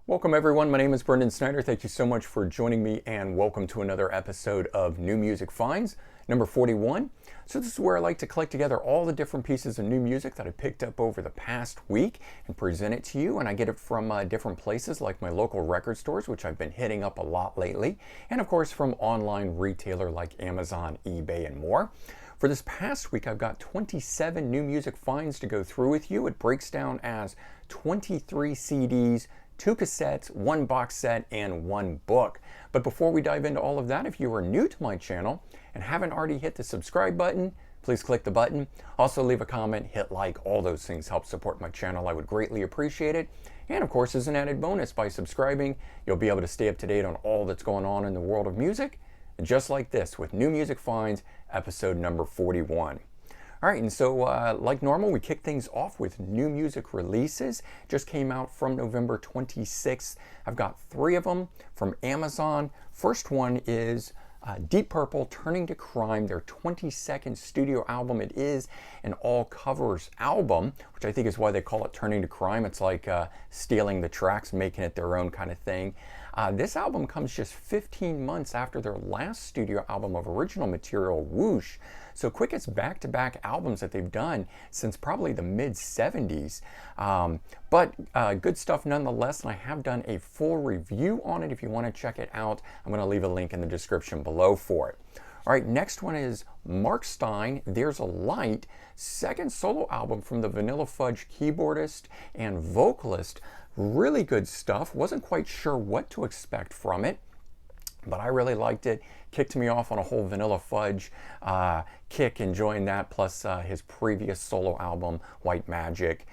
Welcome everyone, my name is Brendan Snyder. Thank you so much for joining me and welcome to another episode of New Music Finds, number 41. So this is where I like to collect together all the different pieces of new music that I picked up over the past week and present it to you. And I get it from different places like my local record stores, which I've been hitting up a lot lately. And of course from online retailer like Amazon, eBay, and more. For this past week, I've got 27 new music finds to go through with you. It breaks down as 23 CDs, 2 cassettes, 1 box set, and 1 book. But before we dive into all of that, if you are new to my channel and haven't already hit the subscribe button, please click the button. Also leave a comment, hit like, all those things help support my channel. I would greatly appreciate it. And of course, as an added bonus, by subscribing, you'll be able to stay up to date on all that's going on in the world of music, just like this with New Music Finds, episode number 41. All right, and so like normal, we kick things off with new music releases. Just came out from November 26th. I've got 3 of them from Amazon. First one is Deep Purple, Turning to Crime, their 22nd studio album. It is an all covers album, which I think is why they call it Turning to Crime. It's like stealing the tracks, making it their own kind of thing. This album comes just 15 months after their last studio album of original material, Whoosh. So quickest back-to-back albums that they've done since probably the mid-70s. But good stuff nonetheless, and I have done a full review on it. If you want to check it out, I'm going to leave a link in the description below for it. All right, next one is Mark Stein, There's a Light, second solo album from the Vanilla Fudge keyboardist and vocalist. Really good stuff. Wasn't quite sure what to expect from it, but I really liked it. Kicked me off on a whole Vanilla Fudge kick, enjoying that, plus his previous solo album, White Magic.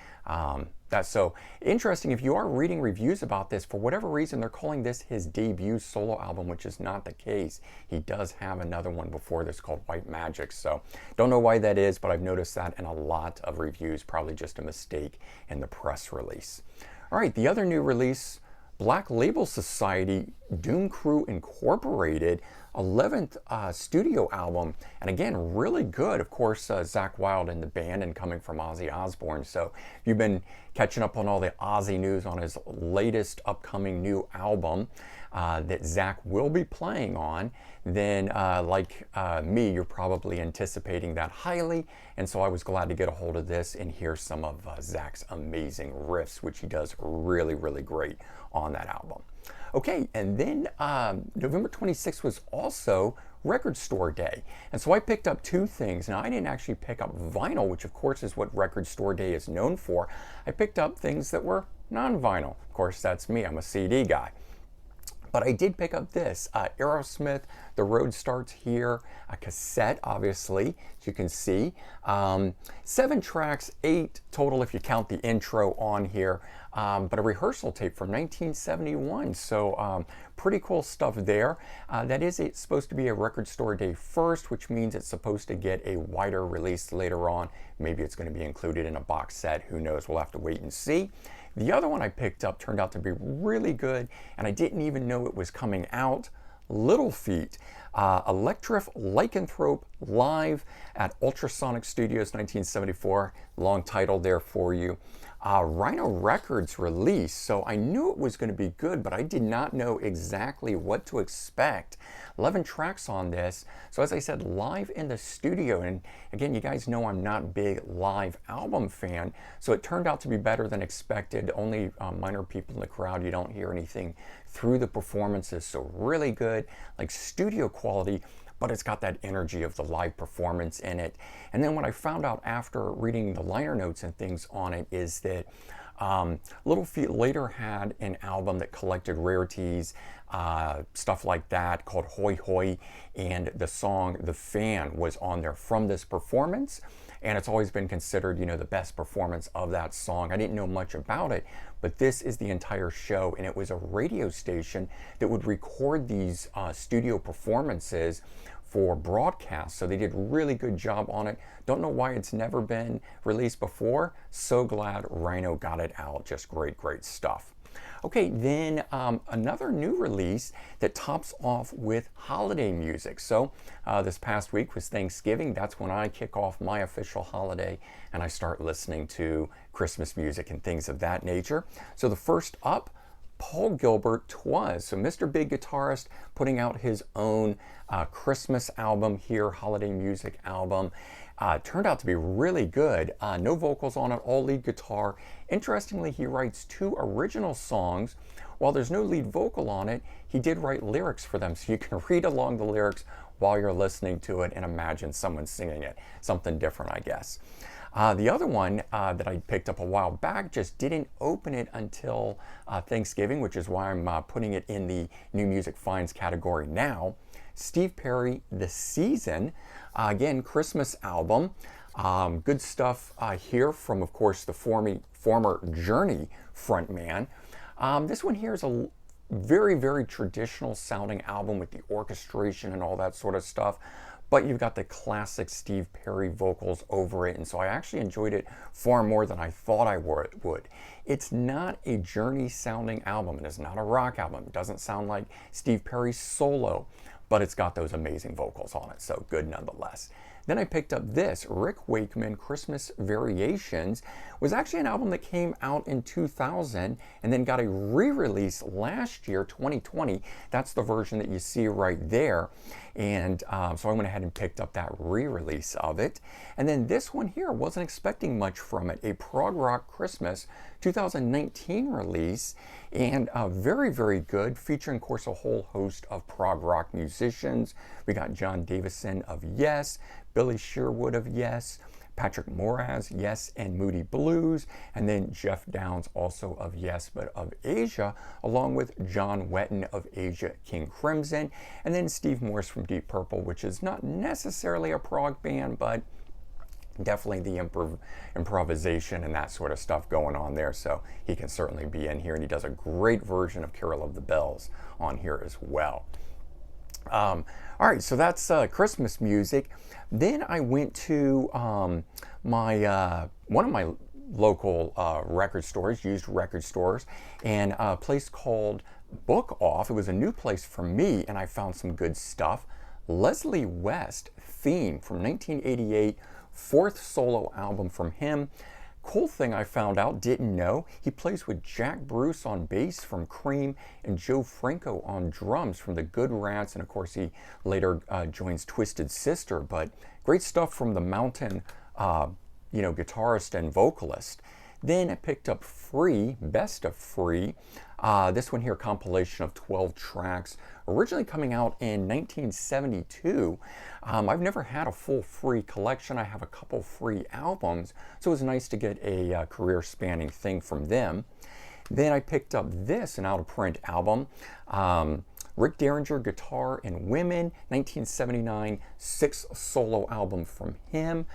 That's so interesting. If you are reading reviews about this, for whatever reason, they're calling this his debut solo album, which is not the case. He does have another one before this called White Magic. So don't know why that is, but I've noticed that in a lot of reviews, probably just a mistake in the press release. All right, the other new release, Black Label Society, Doom Crew Incorporated, 11th studio album, and again, really good. Of course, Zakk Wylde in the band and coming from Ozzy Osbourne. So if you've been catching up on all the Ozzy news on his latest upcoming new album that Zakk will be playing on, then like me, you're probably anticipating that highly. And so I was glad to get a hold of this and hear some of Zakk's amazing riffs, which he does really, really great on that album. Okay, and then November 26th was also Record Store Day. And so I picked up 2 things. Now, I didn't actually pick up vinyl, which of course is what Record Store Day is known for. I picked up things that were non-vinyl. Of course, that's me. I'm a CD guy. But I did pick up this, Aerosmith, The Road Starts Here, a cassette, obviously, as you can see. 7 tracks, 8 total if you count the intro on here, but a rehearsal tape from 1971. So pretty cool stuff there. That is supposed to be a Record Store Day first, which means it's supposed to get a wider release later on. Maybe it's going to be included in a box set. Who knows? We'll have to wait and see. The other one I picked up turned out to be really good, and I didn't even know it was coming out. Little Feat, Electric Lycanthrope live at Ultrasonic Studios 1974. Long title there for you. Rhino Records release, so I knew it was going to be good, but I did not know exactly what to expect. 11 tracks on this, so as I said, live in the studio, and again, you guys know I'm not a big live album fan, so it turned out to be better than expected. Only minor people in the crowd, you don't hear anything through the performances, so really good, like studio quality, but it's got that energy of the live performance in it. And then what I found out after reading the liner notes and things on it is that Little Feat later had an album that collected rarities, stuff like that, called Hoi Hoi, and the song The Fan was on there from this performance. And it's always been considered, you know, the best performance of that song. I didn't know much about it, but this is the entire show, and it was a radio station that would record these studio performances for broadcast. So they did a really good job on it. Don't know why it's never been released before. So glad Rhino got it out. Just great, great stuff. Okay, then another new release that tops off with holiday music. So this past week was Thanksgiving. That's when I kick off my official holiday and I start listening to Christmas music and things of that nature. So the first up, Paul Gilbert, 'Twas. So Mr. Big Guitarist putting out his own Christmas album here, holiday music album. Turned out to be really good. No vocals on it, all lead guitar. Interestingly, he writes 2 original songs. While there's no lead vocal on it, he did write lyrics for them, so you can read along the lyrics while you're listening to it and imagine someone singing it. Something different, I guess. The other one that I picked up a while back, just didn't open it until Thanksgiving, which is why I'm putting it in the New Music Finds category now. Steve Perry, The Season. Again, Christmas album. Good stuff here from, of course, the former Journey frontman. This one here is a very, very traditional sounding album with the orchestration and all that sort of stuff. But you've got the classic Steve Perry vocals over it, and so I actually enjoyed it far more than I thought I would. It's not a Journey sounding album. It is not a rock album. It doesn't sound like Steve Perry's solo, but it's got those amazing vocals on it, so good nonetheless. Then I picked up this, Rick Wakeman, Christmas Variations. It was actually an album that came out in 2000 and then got a re-release last year, 2020. That's the version that you see right there. And so I went ahead and picked up that re-release of it. And then this one here, wasn't expecting much from it, a Prog Rock Christmas 2019 release. And very, very good, featuring, of course, a whole host of prog rock musicians. We got John Davison of Yes, Billy Sherwood of Yes, Patrick Moraz, Yes, and Moody Blues, and then Jeff Downs, also of Yes, but of Asia, along with John Wetton of Asia, King Crimson, and then Steve Morse from Deep Purple, which is not necessarily a prog band, but definitely the improvisation and that sort of stuff going on there, so he can certainly be in here, and he does a great version of Carol of the Bells on here as well. All right, so that's Christmas music. Then I went to my one of my local record stores, used record stores, and a place called Bookoff. It was a new place for me, and I found some good stuff. Leslie West, Theme from 1988, 4th solo album from him. Cool thing I found out, didn't know, he plays with Jack Bruce on bass from Cream and Joe Franco on drums from the Good Rats, and of course he later joins Twisted Sister. But great stuff from the Mountain, guitarist and vocalist. Then I picked up Free, Best of Free. This one here, compilation of 12 tracks, originally coming out in 1972. I've never had a full Free collection. I have a couple Free albums, so it was nice to get a career-spanning thing from them. Then I picked up this, an out-of-print album. Rick Derringer, Guitar and Women, 1979, 6th solo album from him.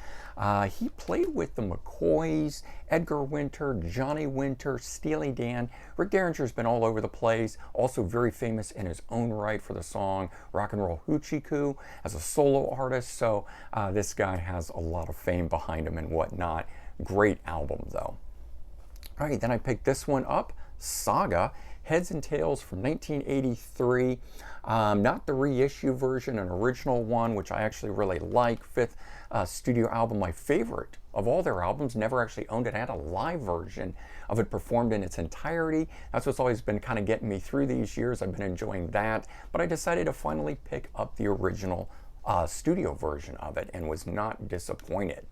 He played with the McCoys, Edgar Winter, Johnny Winter, Steely Dan. Rick Derringer's been all over the place, also very famous in his own right for the song Rock and Roll Hoochie Coo as a solo artist, so this guy has a lot of fame behind him and whatnot. Great album though. All right, then I picked this one up, Saga, Heads and Tails from 1983. Not the reissue version, an original one, which I actually really like. 5th studio album, my favorite of all their albums. Never actually owned it. I had a live version of it performed in its entirety. That's what's always been kind of getting me through these years. I've been enjoying that. But I decided to finally pick up the original studio version of it and was not disappointed.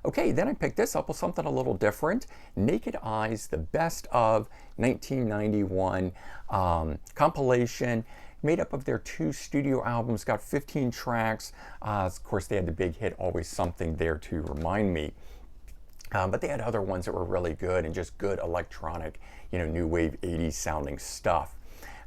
Okay, then I picked this up with something a little different. Naked Eyes, the best of 1991 compilation, made up of their 2 studio albums, got 15 tracks. Of course, they had the big hit, Always Something There to Remind Me. But they had other ones that were really good and just good electronic, new wave 80s sounding stuff.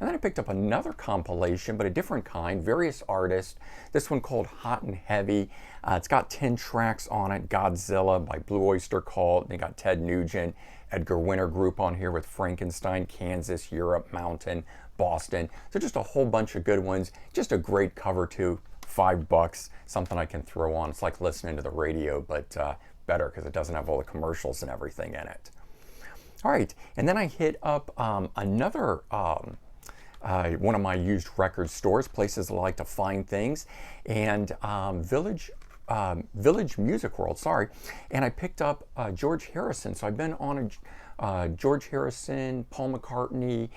And then I picked up another compilation, but a different kind, various artists. This one called Hot and Heavy. It's got 10 tracks on it. Godzilla by Blue Oyster Cult. They got Ted Nugent, Edgar Winter Group on here with Frankenstein, Kansas, Europe, Mountain, Boston. So just a whole bunch of good ones. Just a great cover too. $5, something I can throw on. It's like listening to the radio, but better because it doesn't have all the commercials and everything in it. All right, and then I hit up another one of my used record stores, places I like to find things, and Village Music World, and I picked up George Harrison. So I've been on George Harrison, Paul McCartney,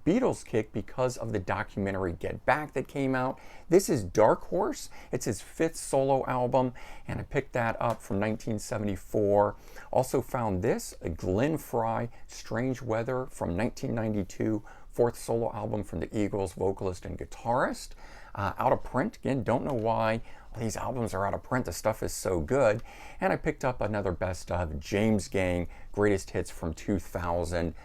Beatles kick because of the documentary Get Back that came out. This is Dark Horse. It's his 5th solo album, and I picked that up from 1974. Also found this, a Glenn Frey, Strange Weather from 1992, 4th solo album from the Eagles vocalist and guitarist. Out of print, again, don't know why these albums are out of print. The stuff is so good. And I picked up another best of James Gang Greatest Hits from 2000.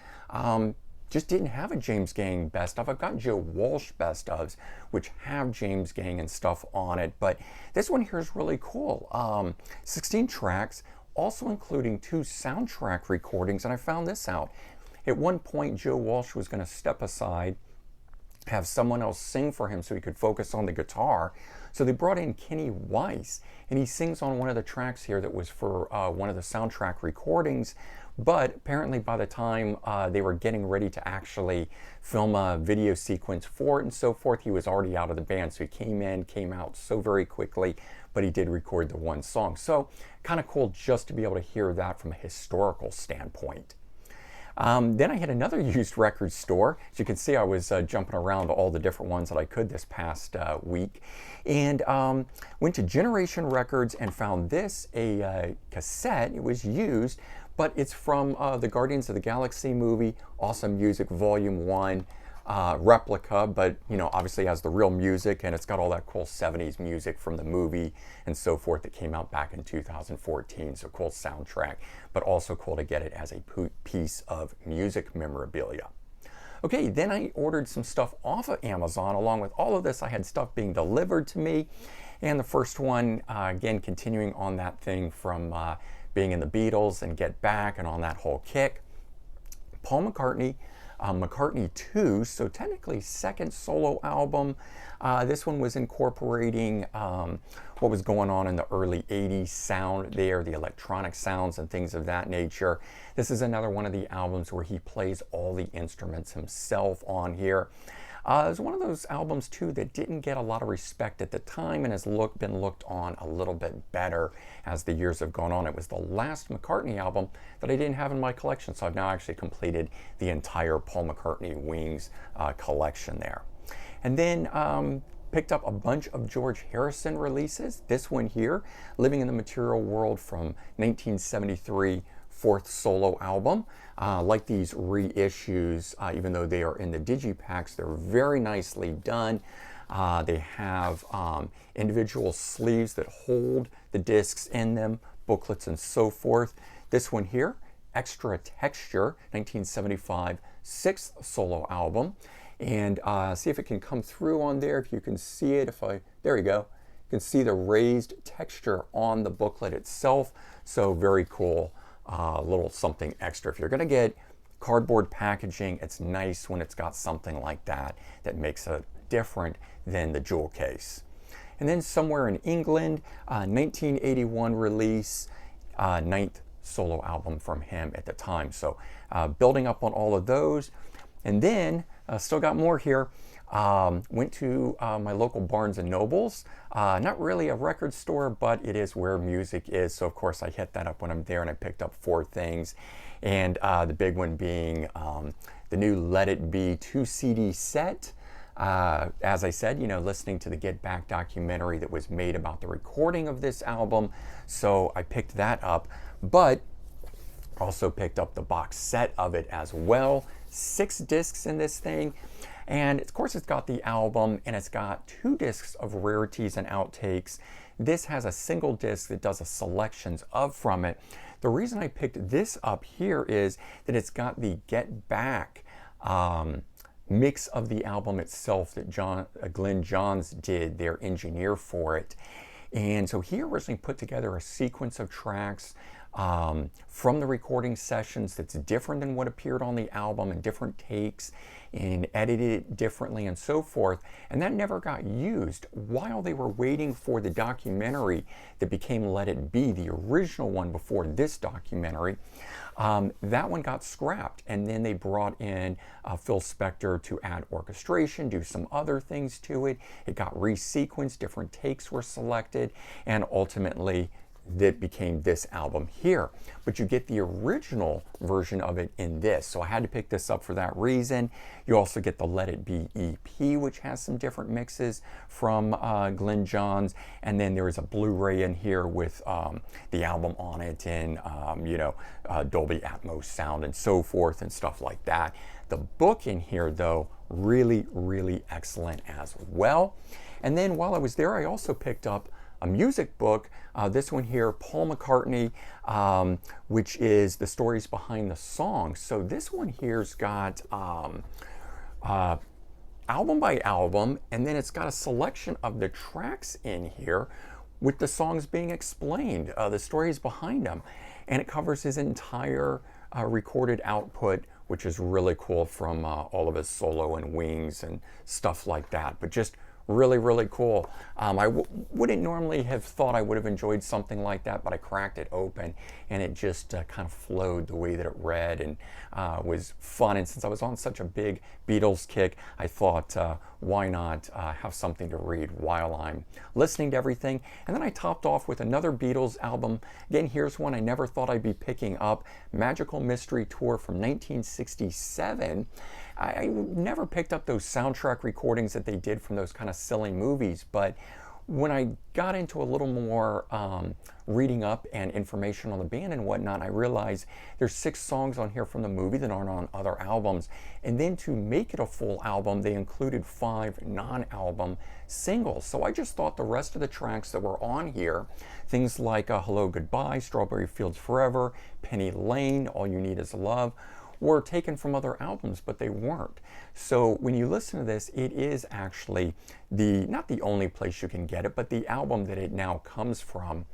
Just didn't have a James Gang best of. I've got Joe Walsh best ofs, which have James Gang and stuff on it. But this one here is really cool. 16 tracks, also including 2 soundtrack recordings. And I found this out. At one point, Joe Walsh was going to step aside, have someone else sing for him so he could focus on the guitar. So they brought in Kenny Weiss, and he sings on one of the tracks here that was for one of the soundtrack recordings. But apparently by the time they were getting ready to actually film a video sequence for it and so forth, he was already out of the band. So he came out so very quickly, but he did record the one song. So kind of cool just to be able to hear that from a historical standpoint. Then I hit another used record store. As you can see, I was jumping around to all the different ones that I could this past week. And went to Generation Records and found this, a cassette. It was used, but it's from the Guardians of the Galaxy movie, Awesome Music Volume 1. Replica, but obviously has the real music, and it's got all that cool 70s music from the movie and so forth that came out back in 2014. So cool soundtrack, but also cool to get it as a piece of music memorabilia. Okay, then I ordered some stuff off of Amazon. Along with all of this, I had stuff being delivered to me. And the first one, again, continuing on that thing from being in the Beatles and Get Back and on that whole kick. Paul McCartney, McCartney 2, so technically 2nd solo album. This one was incorporating what was going on in the early 80s sound there, the electronic sounds and things of that nature. This is another one of the albums where he plays all the instruments himself on here. It's one of those albums too that didn't get a lot of respect at the time and has been looked on a little bit better as the years have gone on. It was the last McCartney album that I didn't have in my collection, so I've now actually completed the entire Paul McCartney Wings collection there. And then picked up a bunch of George Harrison releases. This one here, Living in the Material World from 1973, 4th solo album. Like these reissues, even though they are in the digipacks, they're very nicely done. They have individual sleeves that hold the discs in them, booklets and so forth. This one here, Extra Texture, 1975, 6th solo album. And see if it can come through on there, if you can see it. There you go. You can see the raised texture on the booklet itself. So very cool. Little something extra. If you're going to get cardboard packaging, it's nice when it's got something like that that makes it different than the jewel case. And then Somewhere in England, 1981 release, 9th solo album from him at the time. So building up on all of those. And then still got more here. Went to my local Barnes & Nobles. Not really a record store, but it is where music is. So of course I hit that up when I'm there, and I picked up 4 things. And the big one being the new Let It Be 2 CD set. As I said, listening to the Get Back documentary that was made about the recording of this album. So I picked that up, but also picked up the box set of it as well. 6 discs in this thing. And of course it's got the album, and it's got 2 discs of rarities and outtakes. This has a single disc that does a selections of from it. The reason I picked this up here is that it's got the Get Back mix of the album itself that Glenn Johns did, their engineer for it. And so he originally put together a sequence of tracks from the recording sessions that's different than what appeared on the album, and different takes, and edited it differently and so forth. And that never got used while they were waiting for the documentary that became Let It Be, the original one before this documentary. That one got scrapped, and then they brought in Phil Spector to add orchestration, do some other things to it. It got resequenced, different takes were selected, and ultimately that became this album here. But you get the original version of it in this. So I had to pick this up for that reason. You also get the Let It Be EP, which has some different mixes from Glyn Johns. And then there is a Blu-ray in here with the album on it and, Dolby Atmos sound and so forth and stuff like that. The book in here, though, really, really excellent as well. And then while I was there, I also picked up a music book, this one here, Paul McCartney, which is the stories behind the songs. So this one here's got album by album, and then it's got a selection of the tracks in here with the songs being explained, the stories behind them. And it covers his entire recorded output, which is really cool, from all of his solo and wings and stuff like that. But just really, really cool. I wouldn't normally have thought I would have enjoyed something like that, but I cracked it open and it just kind of flowed the way that it read and was fun. And since I was on such a big Beatles kick, I thought, why not have something to read while I'm listening to everything? And then I topped off with another Beatles album. Again, here's one I never thought I'd be picking up, Magical Mystery Tour from 1967. I never picked up those soundtrack recordings that they did from those kind of silly movies, but when I got into a little more reading up and information on the band and whatnot, I realized there's 6 songs on here from the movie that aren't on other albums. And then to make it a full album, they included 5 non-album singles. So I just thought the rest of the tracks that were on here, things like Hello Goodbye, Strawberry Fields Forever, Penny Lane, All You Need Is Love, were taken from other albums, but they weren't. So when you listen to this, it is actually not the only place you can get it, but the album that it now comes from,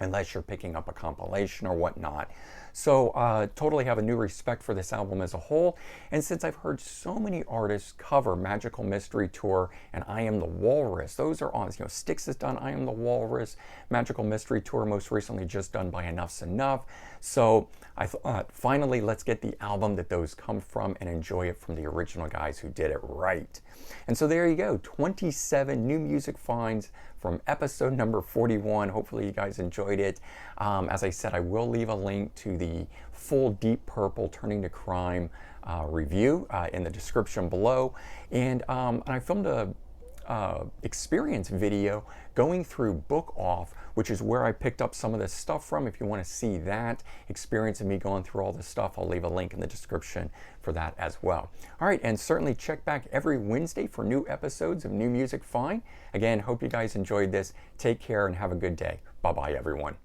unless you're picking up a compilation or whatnot. So totally have a new respect for this album as a whole. And since I've heard so many artists cover Magical Mystery Tour and I Am the Walrus, those are on, Styx has done I Am the Walrus, Magical Mystery Tour most recently just done by Enough's Enough. So I thought, finally, let's get the album that those come from and enjoy it from the original guys who did it right. And so there you go, 27 new music finds from episode number 41. Hopefully you guys enjoyed it. As I said, I will leave a link to the full Deep Purple Turning to Crime review in the description below. And I filmed a experience video going through Bookoff, which is where I picked up some of this stuff from. If you want to see that experience of me going through all this stuff, I'll leave a link in the description for that as well. All right, and certainly check back every Wednesday for new episodes of New Music Fine. Again, hope you guys enjoyed this. Take care and have a good day. Bye-bye, everyone.